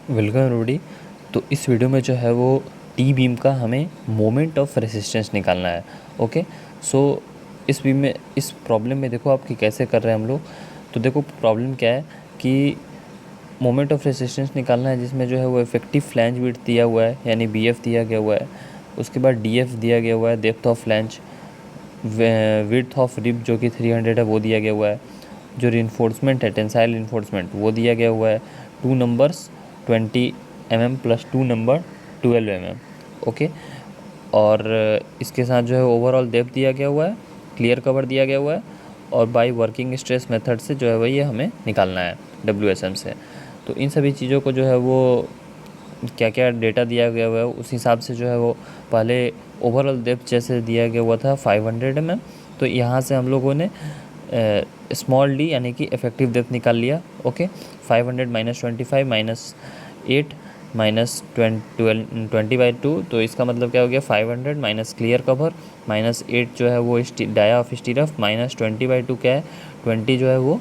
Welcome everybody. तो इस video में जो है वो टी बीम का हमें मोमेंट ऑफ रेसिस्टेंस निकालना है। ओके, सो इस बीम में, इस प्रॉब्लम में देखो आप कि कैसे कर रहे हैं हम लोग। तो देखो प्रॉब्लम क्या है कि मोमेंट ऑफ रेसिस्टेंस निकालना है, जिसमें जो है वो इफेक्टिव फ्लैंज विड्थ दिया हुआ है, यानी बी एफ दिया गया हुआ है। उसके बाद डी एफ दिया गया हुआ है, depth of flange. Width of rib जो कि 300 है वो दिया गया हुआ है। जो रिइंफोर्समेंट है, टेंसाइल रिइंफोर्समेंट, वो दिया गया हुआ है। 2 numbers 20 mm plus 2 number 12 mm। Okay, और इसके साथ जो है ओवरऑल डेप्थ दिया गया हुआ है, क्लियर कवर दिया गया हुआ है, और बाय वर्किंग स्ट्रेस मेथड से जो है वो ये हमें निकालना है WSM से। तो इन सभी चीज़ों को जो है वो क्या क्या डेटा दिया गया हुआ है उस हिसाब से जो है वो पहले ओवरऑल डेप्थ जैसे दिया गया हुआ था 500 mm। तो यहाँ से हम लोगों ने स्मॉल डी यानी कि इफेक्टिव डेप्थ निकाल लिया। Okay, 500 minus 25 minus 8 minus 20/2। तो इसका मतलब क्या हो गया, 500 माइनस क्लियर कवर माइनस 8 जो है वो डाया ऑफ स्टीरफ माइनस 20/2 क्या है, 20 जो है वो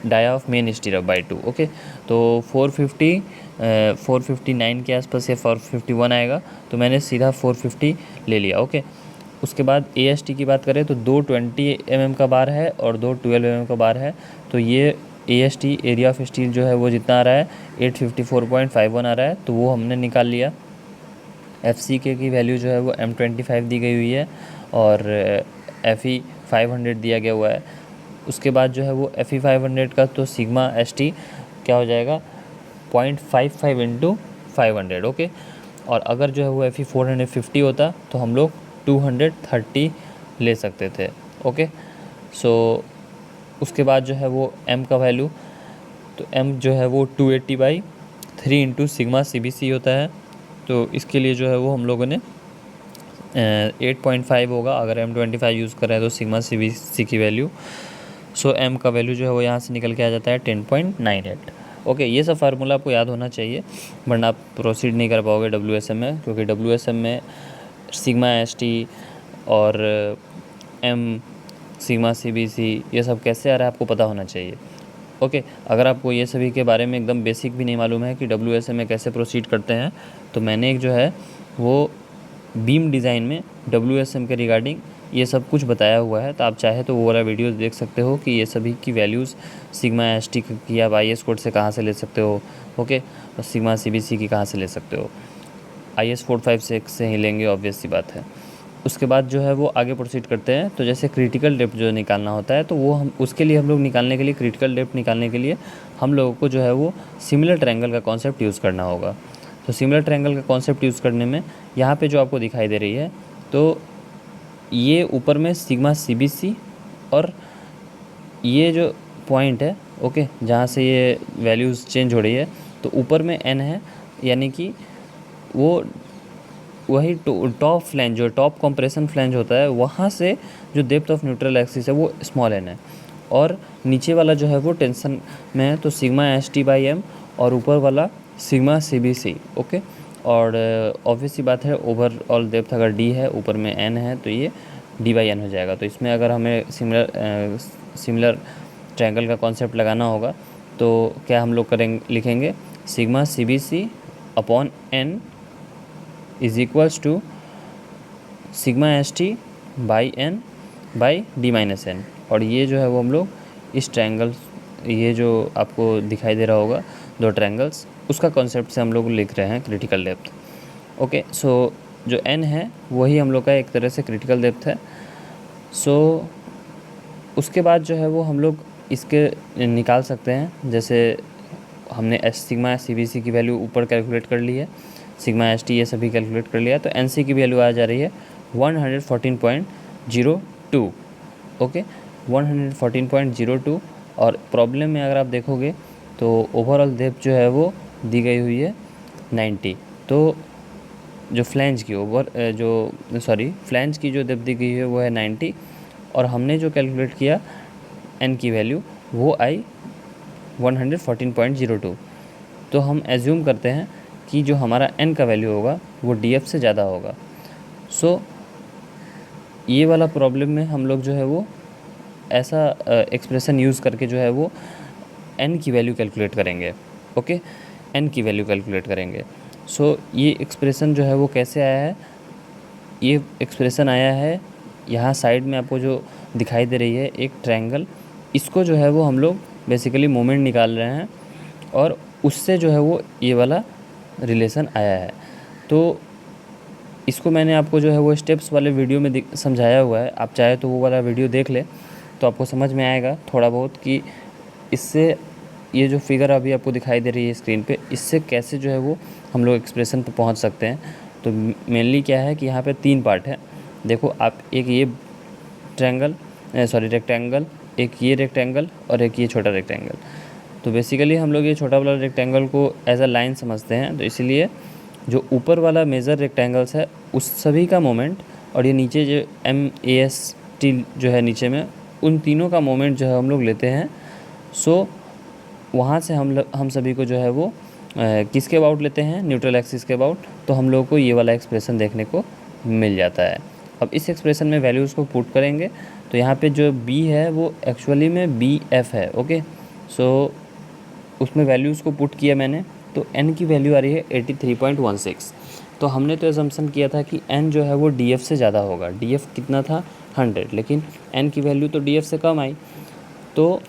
dia of main stirrup by 2। Okay, तो 459 के आसपास या 451 आएगा, तो मैंने सीधा 450 ले लिया। ओके, उसके बाद AST की बात करें तो 2 20 mm का बार है और 2 12 mm का बार है। तो ये AST एरिया ऑफ स्टील जो है वो जितना आ रहा है 854.51 आ रहा है, तो वो हमने निकाल लिया। FCK की वैल्यू जो है वो M25 दी गई हुई है और FE 500 दिया गया हुआ है। उसके बाद जो है वो FE 500 का तो सिग्मा ST क्या हो जाएगा 0.55 इंटू 500। ओके, और अगर जो है वो FE 450 होता तो हम लोग 230 ले सकते थे। ओके, सो उसके बाद जो है वो M का वैल्यू, तो M जो है वो 280/3 इंटू सिग्मा CBC होता है। तो इसके लिए जो है वो हम लोगों ने 8.5 होगा अगर M25 यूज़ कर रहे हैं तो सिग्मा CBC की वैल्यू। सो M का वैल्यू जो है वो यहाँ से निकल के आ जाता है 10.98। ओके, ये सब फार्मूला आपको याद होना चाहिए, वरना आप प्रोसीड नहीं कर पाओगे WSM में, क्योंकि WSM में सिग्मा ST और M सिग्मा CBC ये सब कैसे आ रहा है आपको पता होना चाहिए। ओके, अगर आपको ये सभी के बारे में एकदम बेसिक भी नहीं मालूम है कि WSM में कैसे प्रोसीड करते हैं, तो मैंने एक जो है वो बीम डिज़ाइन में WSM के रिगार्डिंग ये सब कुछ बताया हुआ है। तो आप चाहे तो वो वाला वीडियो देख सकते हो कि ये सभी की वैल्यूज़ सिग्मा ST की आप IS कोड से कहाँ से ले सकते हो। ओके, और सिग्मा CBC की कहाँ से ले सकते हो, IS 456 से ही लेंगे, ऑब्वियस सी बात है। उसके बाद जो है वो आगे प्रोसीड करते हैं। तो जैसे क्रिटिकल डेप्थ जो निकालना होता है, तो वो हम उसके लिए हम लोग निकालने के लिए, क्रिटिकल डेप्थ निकालने के लिए हम लोगों को जो है वो सिमिलर ट्रायंगल का कॉन्सेप्ट यूज़ करना होगा। तो सिमिलर ट्रायंगल का कॉन्सेप्ट यूज़ करने में यहाँ पे जो आपको दिखाई दे रही है, तो ये ऊपर में सिग्मा CBC और ये जो पॉइंट है, ओके, जहाँ से ये वैल्यूज़ चेंज हो रही है, तो ऊपर में N है, यानी कि वो वही टॉप फ्लैंज, जो टॉप कंप्रेशन फ्लैंज होता है, वहाँ से जो डेप्थ ऑफ न्यूट्रल एक्सिस है वो स्मॉल n है, और नीचे वाला जो है वो टेंशन में है, तो सिग्मा ST/m, और ऊपर वाला सिग्मा CBC। ओके, और ऑब्वियस सी बात है ओवरऑल डेप्थ अगर D है, ऊपर में n है, तो ये D/n हो जाएगा। तो इसमें अगर हमें सिमिलर ट्रायंगल का कॉन्सेप्ट लगाना होगा तो क्या हम लोग करेंगे, लिखेंगे sigma CBC upon n is equals to sigma ST/n/D-n। और ये जो है वो हम लोग इस ट्रायंगल, ये जो आपको दिखाई दे रहा होगा 2 ट्रायंगल्स, उसका कॉन्सेप्ट से हम लोग लिख रहे हैं क्रिटिकल डेप्थ। ओके, सो जो n है वही हम लोग का एक तरह से क्रिटिकल डेप्थ है। सो उसके बाद जो है वो हम लोग इसके निकाल सकते हैं, जैसे हमने सिग्मा CBC की वैल्यू ऊपर कैलकुलेट कर ली है, सिग्मा ST ये सभी कैलकुलेट कर लिया, तो NC की वैल्यू आ जा रही है 114.02। ओके, 114.02। और प्रॉब्लम में अगर आप देखोगे तो ओवरऑल डेप्थ जो है वो दी गई हुई है 90। तो जो फ्लैंज की फ्लैंज की जो डेप्थ दी गई है वो है 90, और हमने जो कैलकुलेट किया N की वैल्यू वो आई 114.02। तो हम एज्यूम करते हैं कि जो हमारा N का वैल्यू होगा वो DF से ज़्यादा होगा। सो ये वाला प्रॉब्लम में हम लोग जो है वो ऐसा एक्सप्रेशन यूज़ करके जो है वो N की वैल्यू कैलकुलेट करेंगे। ओके, एन की वैल्यू कैलकुलेट करेंगे। सो ये एक्सप्रेशन जो है वो कैसे आया है, ये एक्सप्रेशन आया है यहाँ साइड में आपको जो दिखाई दे रही है एक ट्रायंगल, इसको जो है वो हम लोग बेसिकली मोमेंट निकाल रहे हैं और उससे जो है वो ये वाला रिलेशन आया है। तो इसको मैंने आपको जो है वो स्टेप्स वाले वीडियो में समझाया हुआ है, आप चाहे तो वो वाला वीडियो देख ले तो आपको समझ में आएगा थोड़ा बहुत कि इससे ये जो फिगर अभी आपको दिखाई दे रही है स्क्रीन पे, इससे कैसे जो है वो हम लोग एक्सप्रेशन पे पहुंच सकते हैं। तो मेनली क्या है कि यहाँ पे 3 पार्ट है। देखो आप, एक ये रेक्टेंगल, एक ये रेक्टेंगल और एक ये छोटा रेक्टेंगल। तो बेसिकली हम लोग ये छोटा वाला रेक्टेंगल को एज अ लाइन समझते हैं, तो इसलिए जो ऊपर वाला मेजर रेक्टेंगल्स है उस सभी का मोमेंट और ये नीचे जो MAST जो है नीचे में, उन तीनों का मोमेंट जो है हम लोग लेते हैं। सो वहाँ से हम सभी को जो है वो किसके अबाउट लेते हैं, न्यूट्रल एक्सिस के अबाउट, तो हम लोगों को ये वाला एक्सप्रेशन देखने को मिल जाता है। अब इस एक्सप्रेशन में वैल्यूज़ को पुट करेंगे तो यहाँ पे जो B है वो एक्चुअली में BF है। ओके, सो उसमें वैल्यूज़ को पुट किया मैंने, तो n की वैल्यू आ रही है 83.16। तो हमने तो असम्पशन किया था कि n जो है वो DF से ज़्यादा होगा। DF कितना था 100, लेकिन n की वैल्यू तो DF से कम आई, तो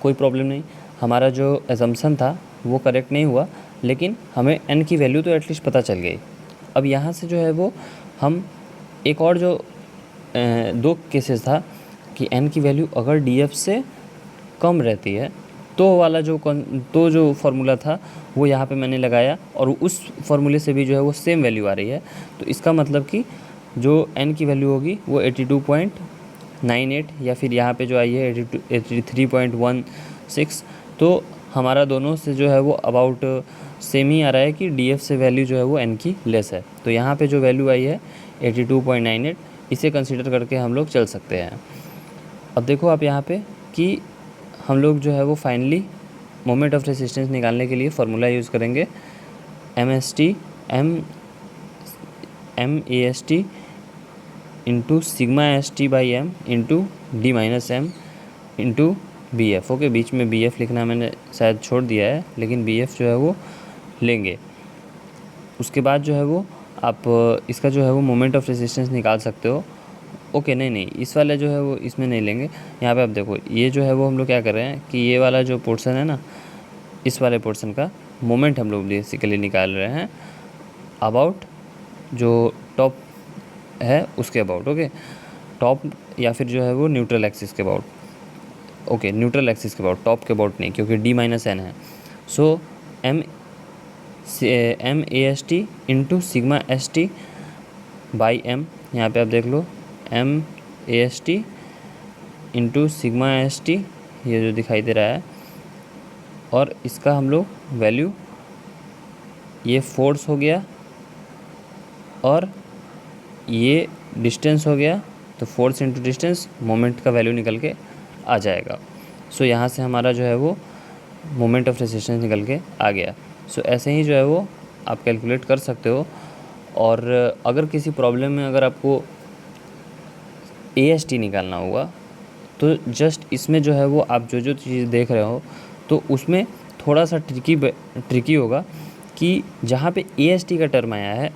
कोई प्रॉब्लम नहीं, हमारा जो असम्पशन था वो करेक्ट नहीं हुआ, लेकिन हमें n की वैल्यू तो एटलीस्ट पता चल गई। अब यहाँ से जो है वो हम एक और जो 2 केसेस था कि n की वैल्यू अगर DF से कम रहती है तो जो फार्मूला था वो यहाँ पे मैंने लगाया और उस फार्मूले से भी जो है वो सेम वैल्यू आ रही है। तो इसका मतलब कि जो n की वैल्यू होगी वो 82.98 या फिर यहाँ पे जो आई है 83.16, तो हमारा दोनों से जो है वो अबाउट सेम ही आ रहा है कि DF से वैल्यू जो है वो n की लेस है। तो यहाँ पे जो वैल्यू आई है 82.98, इसे कंसीडर करके हम लोग चल सकते हैं। अब देखो आप यहाँ पे कि हम लोग जो है वो फाइनली मोमेंट ऑफ रेसिस्टेंस निकालने के लिए फार्मूला यूज़ करेंगे MAST into sigma ST by M into D minus M into BF। Okay, बीच में BF लिखना मैंने शायद छोड़ दिया है, लेकिन BF जो है वो लेंगे। उसके बाद जो है वो आप इसका जो है वो मोमेंट ऑफ रेसिस्टेंस निकाल सकते हो। ओके, नहीं, इस वाला जो है वो इसमें नहीं लेंगे। यहाँ पे आप देखो, ये जो है वो हम लोग क्या कर रहे हैं कि ये वाला जो पोर्शन है ना, इस वाले पोर्शन का मोमेंट हम लोग बेसिकली निकाल रहे हैं अबाउट जो टॉप है उसके अबाउट। ओके, टॉप या फिर जो है वो न्यूट्रल एक्सिस के अबाउट। ओके, न्यूट्रल एक्सिस के अबाउट, टॉप के अबाउट नहीं, क्योंकि D माइनस N है। सो MAST into sigma ST by M, यहाँ पे आप देख लो MAST इंटू सिग्मा ST, ये जो दिखाई दे रहा है, और इसका हम लोग वैल्यू, ये फोर्स हो गया और ये डिस्टेंस हो गया, तो फोर्स इंटू डिस्टेंस, मोमेंट का वैल्यू निकल के आ जाएगा। सो यहाँ से हमारा जो है वो मोमेंट ऑफ रेसिस्टेंस निकल के आ गया। सो ऐसे ही जो है वो आप कैलकुलेट कर सकते हो। और अगर किसी प्रॉब्लम में अगर आपको AST निकालना होगा तो जस्ट इसमें जो है वो आप जो चीज़ देख रहे हो तो उसमें थोड़ा सा ट्रिकी होगा कि जहाँ पे AST का टर्म आया है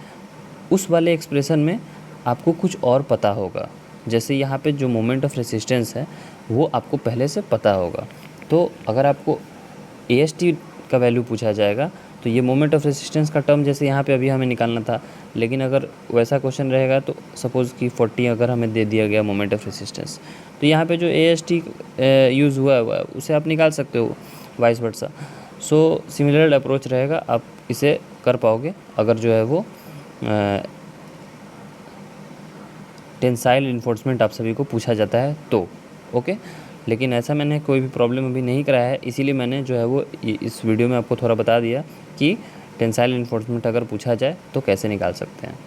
उस वाले एक्सप्रेशन में आपको कुछ और पता होगा। जैसे यहाँ पे जो मोमेंट ऑफ रेसिस्टेंस है वो आपको पहले से पता होगा, तो अगर आपको AST का वैल्यू पूछा जाएगा तो ये मोमेंट ऑफ रेसिस्टेंस का टर्म जैसे यहाँ पे अभी हमें निकालना था, लेकिन अगर वैसा क्वेश्चन रहेगा तो सपोज़ कि 40 अगर हमें दे दिया गया मोमेंट ऑफ रेसिस्टेंस, तो यहाँ पे जो AST यूज़ हुआ है उसे आप निकाल सकते हो, vice versa. So similar approach रहेगा, आप इसे कर पाओगे अगर जो है वो टेंसाइल इन्फोर्समेंट आप सभी को पूछा जाता है तो। ओके, लेकिन ऐसा मैंने कोई भी प्रॉब्लम अभी नहीं कराया है, इसीलिए मैंने जो है वो इस वीडियो में आपको थोड़ा बता दिया कि टेंसाइल इन्फोर्समेंट अगर पूछा जाए तो कैसे निकाल सकते हैं।